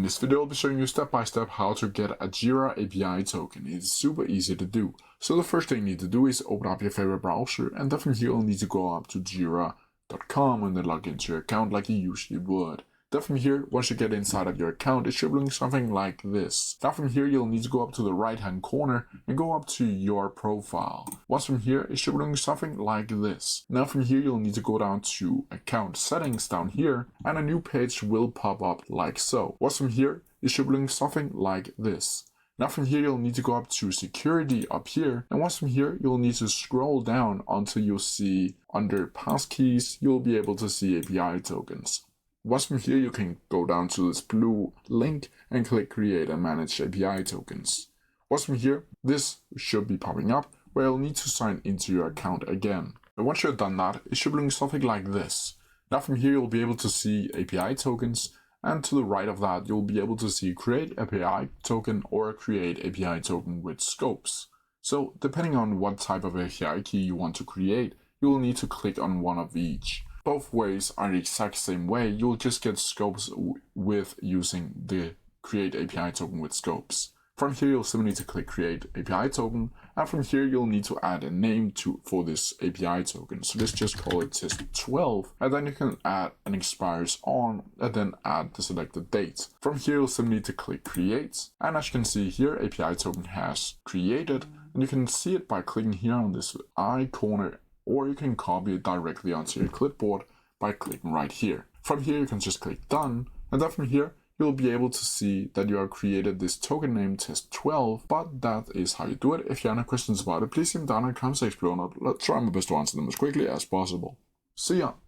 In this video, I'll be showing you step by step how to get a Jira API token. It's super easy to do. So the first thing you need to do is open up your favorite browser, and then from here you'll need to go up to jira.com and then log into your account like you usually would. Then from here, once you get inside of your account, it should look something like this. Now from here, you'll need to go up to the right hand corner and go up to your profile. Once from here, it should look something like this. Now from here, you'll need to go down to account settings down here, and a new page will pop up like so. Once from here, it should look something like this. Now from here, you'll need to go up to security up here, and once from here, you'll need to scroll down until you'll see under passkeys, you'll be able to see API tokens. Once from here, you can go down to this blue link and click Create and Manage API Tokens. Once from here, this should be popping up where you'll need to sign into your account again. And once you've done that, it should look something like this. Now from here, you'll be able to see API tokens, and to the right of that, you'll be able to see Create API Token or Create API Token with scopes. So depending on what type of API key you want to create, you will need to click on one of each. Both ways are the exact same way. You'll just get scopes with using the Create API Token with scopes. From here, you'll simply need to click Create API Token, and from here, you'll need to add a name for this API token. So let's just call it test12, and then you can add an expires on, and then add the selected date. From here, you'll simply need to click Create, and as you can see here, API Token has created, and you can see it by clicking here on this eye corner, or you can copy it directly onto your clipboard by clicking right here. From here, you can just click Done, and then from here, you'll be able to see that you have created this token named test12, but that is how you do it. If you have any questions about it, please leave them down in the comment section below, and I'll try my best to answer them as quickly as possible. See ya!